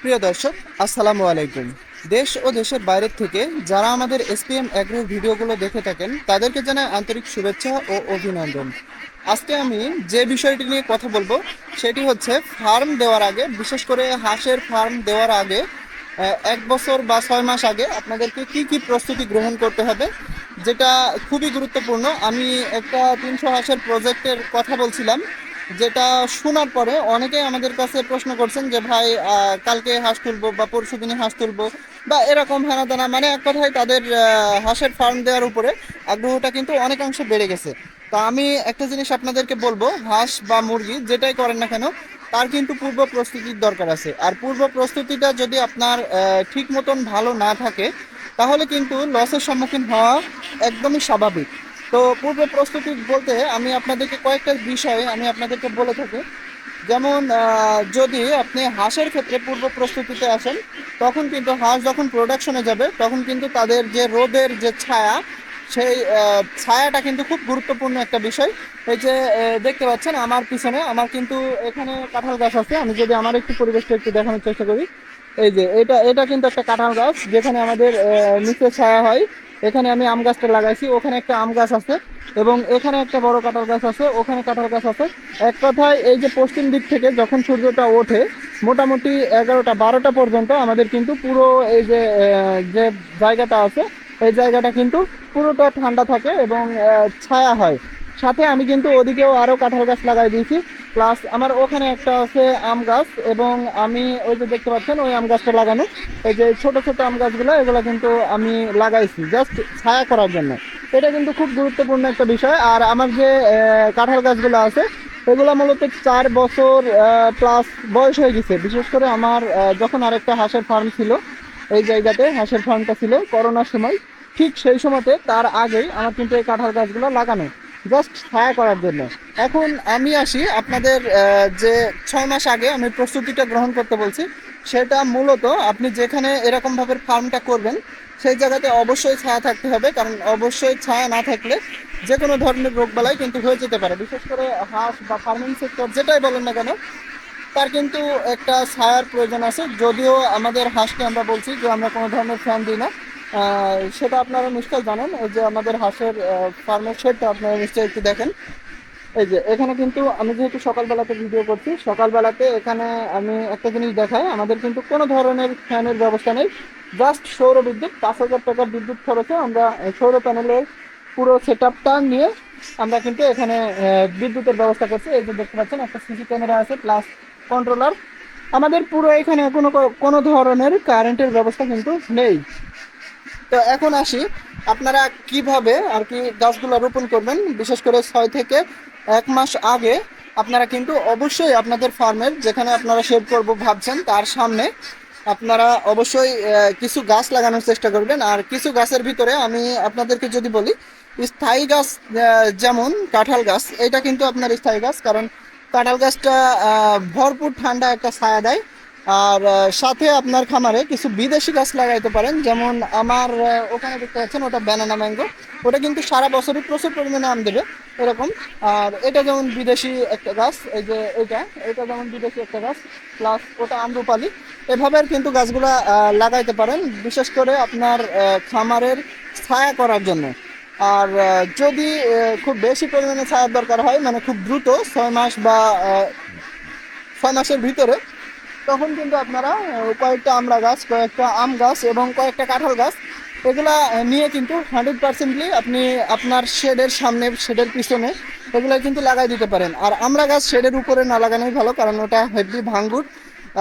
প্রিয় দর্শক, আসসালামু আলাইকুম। দেশ ও দেশের বাইরের থেকে যারা আমাদের এসপিএম অ্যাগ্রোর ভিডিওগুলো দেখে থাকেন তাদেরকে জানাই আন্তরিক শুভেচ্ছা ও অভিনন্দন। আজকে আমি যে বিষয়টি নিয়ে কথা বলবো সেটি হচ্ছে ফার্ম দেওয়ার আগে, বিশেষ করে হাঁসের ফার্ম দেওয়ার আগে 1 বছর বা 6 মাস আগে আপনাদেরকে কি কি প্রস্তুতি গ্রহণ করতে হবে, যেটা খুবই গুরুত্বপূর্ণ। আমি একটা 300 হাঁসের প্রজেক্টের কথা বলছিলাম, যেটা শোনার পরে অনেকেই আমাদের কাছে প্রশ্ন করছেন যে ভাই, কালকে হাঁস তুলবো বা পরশু দিনে হাঁস তুলবো বা এরকম হেনা তেনা, মানে এক কথায় তাদের হাঁসের ফার্ম দেওয়ার উপরে আগ্রহটা কিন্তু অনেকাংশে বেড়ে গেছে। তো আমি একটা জিনিস আপনাদেরকে বলবো, হাঁস বা মুরগি যেটাই করেন না কেন, তার কিন্তু পূর্ব প্রস্তুতির দরকার আছে। আর পূর্ব প্রস্তুতিটা যদি আপনার ঠিক মতন ভালো না থাকে, তাহলে কিন্তু লসের সম্মুখীন হওয়া একদমই স্বাভাবিক। তো পূর্ব প্রস্তুতি বলতে আমি আপনাদেরকে কয়েকটা বিষয় আমি আপনাদেরকে বলে থাকি। যেমন যদি আপনি হাঁসের ক্ষেত্রে পূর্ব প্রস্তুতিতে আসেন, তখন কিন্তু হাঁস যখন প্রোডাকশনে যাবে তখন কিন্তু তাদের যে রোদের যে ছায়া, সেই ছায়াটা কিন্তু খুব গুরুত্বপূর্ণ একটা বিষয়। এই যে দেখতে পাচ্ছেন আমার পিছনে, আমার কিন্তু এখানে কাঁঠাল গাছ আছে। আমি যদি আমার একটু পরিবেশটা একটু দেখানোর চেষ্টা করি, এই যে এটা এটা কিন্তু একটা কাঁঠাল গাছ, যেখানে আমাদের নিচে ছায়া হয়। এখানে আমি আম গাছটা লাগাইছি, ওখানে একটা আম গাছ আছে এবং এখানে একটা বড় কাঁঠাল গাছ আছে, ওখানে কাঁঠাল গাছ আছে। এক কথায় এই যে পশ্চিম দিক থেকে যখন সূর্যটা ওঠে, মোটামুটি 11টা 12টা পর্যন্ত আমাদের কিন্তু পুরো এই যে যে জায়গাটা আছে, এই জায়গাটা কিন্তু পুরোটা ঠান্ডা থাকে এবং ছায়া হয়। সাথে আমি কিন্তু ওদিকেও আরো কাঁঠাল গাছ লাগাই দিয়েছি, প্লাস আমার ওখানে একটা আছে আম গাছ। এবং আমি ওই যে দেখতে পাচ্ছেন ওই আম গাছটা লাগানো, এই যে ছোট ছোট আম গাছগুলো, এগুলো কিন্তু আমি লাগাইছি জাস্ট ছায়া করার জন্য। এটা কিন্তু খুব গুরুত্বপূর্ণ একটা বিষয়। আর আমার যে কাঁঠাল গাছগুলো আছে, এগুলো মূলত 4 বছর প্লাস বয়স হয়ে গেছে। বিশেষ করে আমার যখন আরেকটা হাঁসের ফার্ম ছিল, এই জায়গাতে হাঁসের ফার্মটা ছিল করোনার সময়, ঠিক সেই সময়তে তার আগেই আমার কিন্তু এই কাঁঠাল গাছগুলো লাগানো জাস্ট ছায়া করার জন্য। এখন আমি আসি আপনাদের যে 6 মাস আগে আমি প্রস্তুতিটা গ্রহণ করতে বলছি, সেটা মূলত আপনি যেখানে এরকম ভাবে ফার্মটা করবেন সেই জায়গাতে অবশ্যই ছায়া থাকতে হবে, কারণ অবশ্যই ছায়া না থাকলে যে কোনো ধরনের রোগবালাই কিন্তু হয়ে যেতে পারে। বিশেষ করে হাঁস বা ফার্মিং সেক্টর যেটাই বলেন না কেন, তার কিন্তু একটা ছায়ার প্রয়োজন আছে। যদিও আমাদের হাঁসকে আমরা বলছি যে আমরা কোনো ধরনের ফ্যান দিই না, সেটা আপনারা নিশ্চয়ই জানেন। ওই যে আমাদের হাঁসের ফার্মের শেডটা আপনারা নিশ্চয়ই একটু দেখেন। এই যে এখানে কিন্তু আমি যেহেতু সকালবেলাতে ভিডিও করছি, সকালবেলাতে এখানে আমি একটা জিনিস দেখাই, আমাদের কিন্তু কোনো ধরনের ফ্যানের ব্যবস্থা নেই। জাস্ট সৌর বিদ্যুৎ, 5,000 টাকার বিদ্যুৎ খরচে আমরা সৌর প্যানেলের পুরো সেট আপটা নিয়ে আমরা কিন্তু এখানে বিদ্যুতের ব্যবস্থা করছি। এই যে দেখতে পাচ্ছেন একটা সিসি ক্যামেরা আছে প্লাস কন্ট্রোলার। আমাদের পুরো এখানে কোনো কোনো ধরনের কারেন্টের ব্যবস্থা কিন্তু নেই। তো এখন আসি, আপনারা কিভাবে আর কি গাছগুলো রোপণ করবেন। বিশেষ করে 6 থেকে 1 মাস আগে আপনারা কিন্তু অবশ্যই আপনাদের ফার্মের যেখানে আপনারা শেড করব ভাবছেন তার সামনে আপনারা অবশ্যই কিছু গাছ লাগানোর চেষ্টা করবেন। আর কিছু গাছের ভিতরে আমি আপনাদেরকে যদি বলি, স্থায়ী গাছ, যেমন কাঁঠাল গাছ, এটা কিন্তু আপনার স্থায়ী গাছ, কারণ কাঁঠাল গাছটা ভরপুর ঠান্ডা একটা ছায়া দেয়। আর সাথে আপনার খামারে কিছু বিদেশি গাছ লাগাইতে পারেন, যেমন আমার ওখানে দেখতে পাচ্ছেন ওটা ব্যানানা ম্যাঙ্গো। ওটা কিন্তু সারা বছরই প্রচুর পরিমাণে আম দেবে এরকম। আর এটা যেমন বিদেশি একটা গাছ, এই যে এটা এটা যেমন বিদেশি একটা গাছ, প্লাস ওটা আম্রপালি। এভাবে কিন্তু গাছগুলা লাগাইতে পারেন, বিশেষ করে আপনার খামারের ছায়া করার জন্য। আর যদি খুব বেশি পরিমাণে ছায়ার দরকার হয়, মানে খুব দ্রুত 6 মাস বা 6 মাসের ভিতরে, তখন কিন্তু আপনারা কয়েকটা আমড়া গাছ, কয়েকটা আম গাছ এবং কয়েকটা কাঁঠাল গাছ, এগুলা নিয়ে কিন্তু 100%লি আপনি আপনার শেডের সামনে, শেডের পিছনে এগুলা কিন্তু লাগাই দিতে পারেন। আর আমড়া গাছ শেডের উপরে না লাগানোই ভালো, কারণ ওটা হেভি ভাঙ্গুর,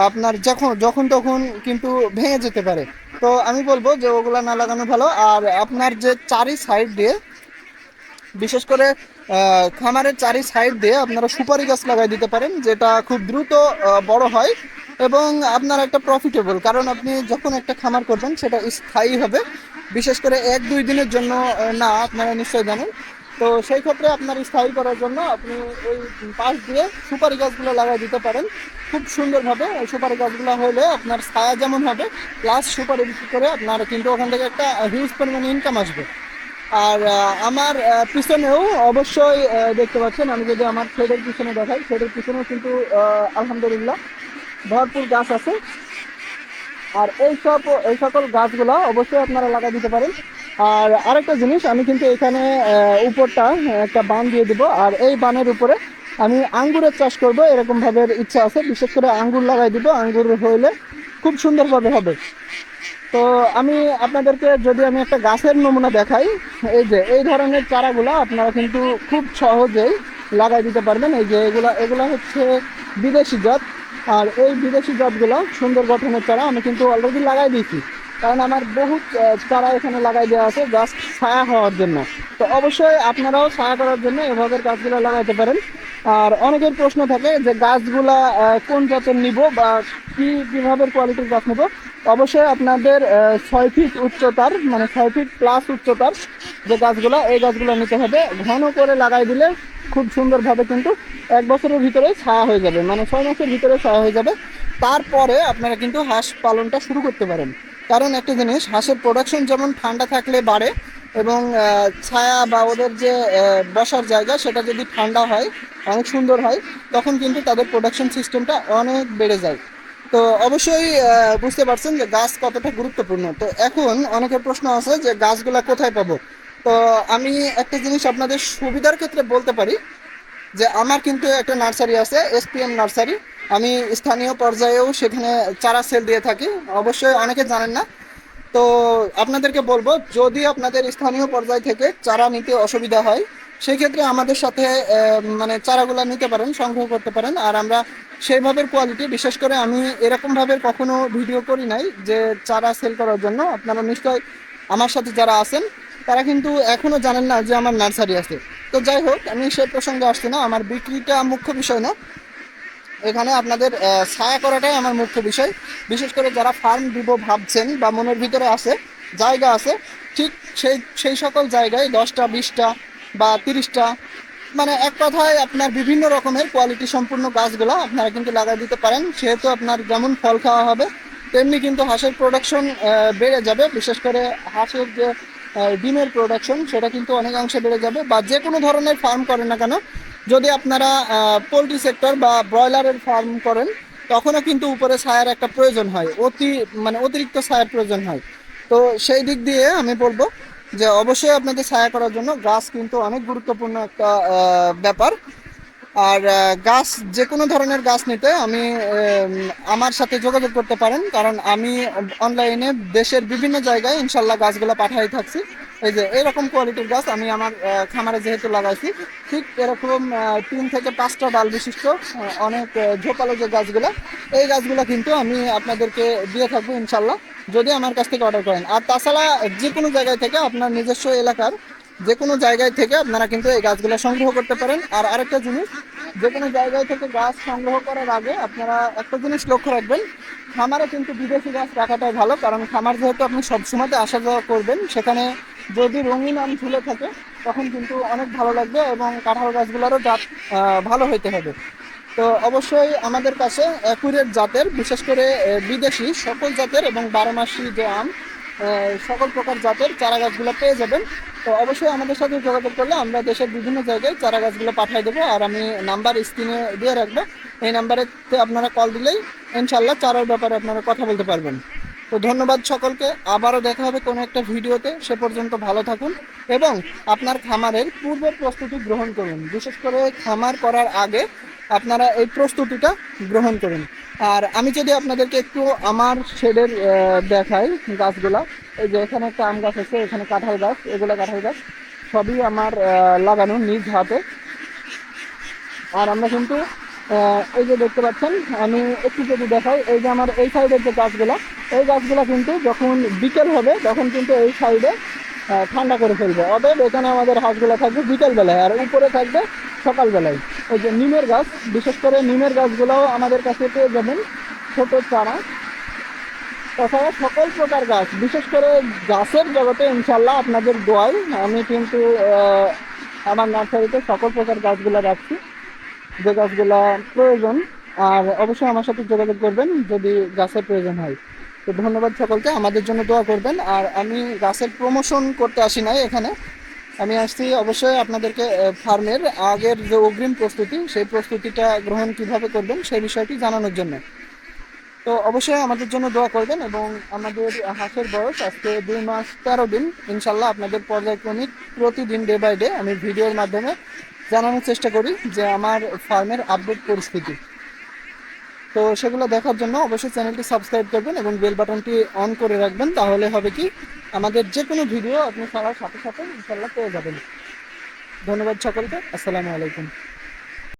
আপনার যখন যখন তখন কিন্তু ভেঙে যেতে পারে। তো আমি বলবো যে ওগুলা না লাগানো ভালো। আর আপনার যে চারি সাইড দিয়ে, বিশেষ করে খামারের চারি সাইড দিয়ে আপনারা সুপারি গাছ লাগাই দিতে পারেন, যেটা খুব দ্রুত বড় হয় এবং আপনার একটা প্রফিটেবল। কারণ আপনি যখন একটা খামার করবেন সেটা স্থায়ী হবে, বিশেষ করে 1-2 দিনের জন্য না, আপনারা নিশ্চয়ই জানেন। তো সেই ক্ষেত্রে আপনার স্থায়ী করার জন্য আপনি ওই পাশ দিয়ে সুপারি গাছগুলো লাগাই দিতে পারেন খুব সুন্দরভাবে। ওই সুপারি গাছগুলো হলে আপনার ছায়া যেমন হবে, প্লাস সুপারি বিক্রি করে আপনার কিন্তু ওখান থেকে একটা হিউজ পরিমাণে ইনকাম আসবে। আর আমার পিছনেও অবশ্যই দেখতে পাচ্ছেন, আমি যদি আমার শেডের পিছনে দেখাই, শেডের পিছনেও কিন্তু আলহামদুলিল্লাহ ভরপুর গাছ আছে। আর এই সকল গাছগুলো অবশ্যই আপনারা লাগাই দিতে পারেন। আর আরেকটা জিনিস, আমি কিন্তু এখানে উপরটা একটা বান দিয়ে দিব, আর এই বানের উপরে আমি আঙ্গুরের চাষ করব এরকম ভাবে ইচ্ছা আছে। বিশেষ করে আঙ্গুর লাগাই দিব, আঙ্গুর হইলে খুব সুন্দরভাবে হবে। তো আমি আপনাদেরকে যদি আমি একটা গাছের নমুনা দেখাই, এই যে এই ধরনের চারাগুলো আপনারা কিন্তু খুব সহজেই লাগাই দিতে পারবেন। এই যে এগুলা এগুলা হচ্ছে বিদেশি জাত। আর এই বিদেশি জাতগুলো সুন্দর গঠনের চারা আমি কিন্তু অলরেডি লাগাই দিয়েছি, কারণ আমার বহু চারা এখানে লাগাই দেওয়া আছে গাছ ছায়া হওয়ার জন্য। তো অবশ্যই আপনারাও ছায়া করার জন্য এভাবে গাছগুলো লাগাইতে পারেন। আর অনেকের প্রশ্ন থাকে যে গাছগুলা কোন জাতের নিব বা কিভাবে কোয়ালিটির গাছ নেব। অবশ্যই আপনাদের 6 ফিট উচ্চতার, মানে 6 ফিট প্লাস উচ্চতার যে গাছগুলো, এই গাছগুলো নিতে হবে। ঘন করে লাগাই দিলে খুব সুন্দরভাবে কিন্তু 1 বছরের ভিতরে ছায়া হয়ে যাবে, মানে 6 মাসের ভিতরে ছায়া হয়ে যাবে। তারপরে আপনারা কিন্তু হাঁস পালনটা শুরু করতে পারেন। কারণ একটা জিনিস, হাঁসের প্রোডাকশন যেমন ঠান্ডা থাকলে বাড়ে, এবং ছায়া বা ওদের যে বসার জায়গা সেটা যদি ঠান্ডা হয়, অনেক সুন্দর হয়, তখন কিন্তু তাদের প্রোডাকশন সিস্টেমটা অনেক বেড়ে যায়। তো অবশ্যই বুঝতে পারছেন যে গাছ কতটা গুরুত্বপূর্ণ। তো এখন অনেকের প্রশ্ন আছে যে গাছগুলা কোথায় পাবো। তো আমি একটা জিনিস আপনাদের সুবিধার ক্ষেত্রে বলতে পারি যে আমার কিন্তু একটা নার্সারি আছে, এসপিএম নার্সারি। আমি স্থানীয় পর্যায়েও সেখানে চারা সেল দিয়ে থাকি, অবশ্যই অনেকে জানেন না। তো আপনাদেরকে বলবো, যদি আপনাদের স্থানীয় পর্যায় থেকে চারা নিতে অসুবিধা হয়, সেই ক্ষেত্রে আমাদের সাথে মানে চারাগুলো নিতে পারেন, সংগ্রহ করতে পারেন। আর আমরা সেইভাবে কোয়ালিটি, বিশেষ করে আমি এরকম ভাবে কখনো ভিডিও করি নাই যে চারা সেল করার জন্য। আপনারা নিশ্চয় আমার সাথে যারা আছেন তারা কিন্তু এখনো জানেন না যে আমার নার্সারি আছে। তো যাই হোক, আমি সে প্রসঙ্গে আসছি না, আমার বিক্রিটা মুখ্য বিষয় না এখানে। আপনাদের ছায়া করাটাই আমার মুখ্য বিষয়। বিশেষ করে যারা ফার্ম দিব ভাবছেন বা মনের ভিতরে আছে, জায়গা আছে, ঠিক সেই সেই সকল জায়গায় 10টা 20টা বা 30টা, মানে এক কথায় আপনার বিভিন্ন রকমের কোয়ালিটি সম্পূর্ণ গাছগুলো আপনারা কিন্তু লাগাই দিতে পারেন। সেহেতু আপনার যেমন ফল খাওয়া হবে, তেমনি কিন্তু হাঁসের প্রোডাকশন বেড়ে যাবে। বিশেষ করে হাঁসের যে ডিমের প্রোডাকশন, সেটা কিন্তু অনেকাংশে বেড়ে যাবে। বা যে কোনো ধরনের ফার্ম করেন না কেন, যদি আপনারা পোলট্রি সেক্টর বা ব্রয়লারের ফার্ম করেন, তখনও কিন্তু উপরে ছায়ার একটা প্রয়োজন হয়, মানে অতিরিক্ত ছায়ার প্রয়োজন হয়। তো সেই দিক দিয়ে আমি বলবো যে অবশ্যই আপনাদের ছায়া করার জন্য গাছ কিন্তু অনেক গুরুত্বপূর্ণ একটা ব্যাপার। আর গাছ, যে কোনো ধরনের গাছ নিতে আমি আমার সাথে যোগাযোগ করতে পারেন, কারণ আমি অনলাইনে দেশের বিভিন্ন জায়গায় ইনশাল্লাহ গাছগুলো পাঠাই থাকছি। এই যে এরকম কোয়ালিটির গাছ আমি আমার খামারে যেহেতু লাগাইছি, ঠিক এরকম 3 থেকে 5টা ডাল বিশিষ্ট অনেক ঝোপালো যে গাছগুলো, এই গাছগুলো কিন্তু আমি আপনাদেরকে দিয়ে থাকবো ইনশাল্লাহ, যদি আমার কাছ থেকে অর্ডার করেন। আর তাছাড়া যে কোনো জায়গায় থেকে, আপনার নিজস্ব এলাকার যে কোনো জায়গায় থেকে আপনারা কিন্তু এই গাছগুলো সংগ্রহ করতে পারেন। আর আরেকটা জিনিস, যে কোনো জায়গায় থেকে গাছ সংগ্রহ করার আগে আপনারা একটা জিনিস লক্ষ্য রাখবেন, খামারে কিন্তু বিদেশি গাছ রাখাটাই ভালো। কারণ খামার যেহেতু আপনি সবসময় আসা যাওয়া করবেন, সেখানে যদি রঙিন আম ঝুলে থাকে তখন কিন্তু অনেক ভালো লাগবে, এবং কাঁঠাল গাছগুলোরও জাত ভালো হইতে হবে। তো অবশ্যই আমাদের কাছে অ্যাকুরেট জাতের, বিশেষ করে বিদেশি সকল জাতের এবং 12 মাসি যে আম, সকল প্রকার জাতের চারা গাছগুলো পেয়ে যাবেন। তো অবশ্যই আমাদের সাথে যোগাযোগ করলে আমরা দেশের বিভিন্ন জায়গায় চারা গাছগুলো পাঠিয়ে দেবো। আর আমি নাম্বার স্ক্রিনে দিয়ে রাখবো, এই নাম্বারে আপনারা কল দিলেই ইনশাল্লাহ চারার ব্যাপারে আপনারা কথা বলতে পারবেন। তো ধন্যবাদ সকলকে, আবারও দেখা হবে কোনো একটা ভিডিওতে। সে পর্যন্ত ভালো থাকুন এবং আপনার খামারের পূর্ব প্রস্তুতি গ্রহণ করুন। বিশেষ করে খামার করার আগে আপনারা এই প্রস্তুতিটা গ্রহণ করুন। আর আমি যদি আপনাদেরকে একটু আমার শেডের দেখাই গাছগুলা, এই যে এখানে একটা আম গাছ আছে, এখানে কাঁঠাল গাছ, এগুলো কাঁঠাল গাছ সবই আমার লাগানো নিজ হাতে। আর আমরা কিন্তু এই যে দেখতে পাচ্ছেন, আমি একটু যদি দেখাই, এই যে আমার এই সাইডের যে গাছগুলা, এই গাছগুলা কিন্তু যখন বিকেল হবে তখন কিন্তু এই সাইডে ঠান্ডা করে ফেলবে। অতএব এখানে আমাদের হাঁসগুলো থাকবে বিকেল বেলায়, আর উপরে থাকবে সকালবেলায়। এই যে নিমের গাছ, বিশেষ করে নিমের গাছগুলোও আমাদের কাছে পেয়ে যাবেন ছোট চারা। তাছাড়া সকল প্রকার গাছ, বিশেষ করে গাছের জগতে ইনশাল্লাহ আপনাদের দোয়ায় আমি কিন্তু আমার নার্সারিতে সকল প্রকার গাছগুলো রাখছি, যে গাছগুলা প্রয়োজন। আর অবশ্যই আমার সাথে যোগাযোগ করবেন যদি গাছের প্রয়োজন হয়। তো ধন্যবাদ সকলকে, আমাদের জন্য দোয়া করবেন। আর আমি গাছের প্রমোশন করতে আসি নাই এখানে, আমি আসছি অবশ্যই আপনাদেরকে ফার্মের আগের যে অগ্রিম প্রস্তুতি, সেই প্রস্তুতিটা গ্রহণ কিভাবে করবেন সেই বিষয়টি জানানোর জন্য। তো অবশ্যই আমাদের জন্য দোয়া করবেন, এবং আমাদের হাঁসের বয়স আজকে 2 মাস 13 দিন। ইনশাল্লাহ আপনাদের পর্যায়ক্রমিক প্রতিদিন ডে বাই ডে আমি ভিডিওর মাধ্যমে জানানোর চেষ্টা করি যে আমার ফার্মের আপডেট পরিস্থিতি। তো সেগুলো দেখার জন্য অবশ্যই চ্যানেলটি সাবস্ক্রাইব করবেন এবং বেল বাটনটি অন করে রাখবেন। তাহলে হবে কি, আমাদের যে কোনো ভিডিও আপনি সবার সাথে সাথে ইনশাল্লাহ পেয়ে যাবেন। ধন্যবাদ সকলকে। আসসালামু আলাইকুম।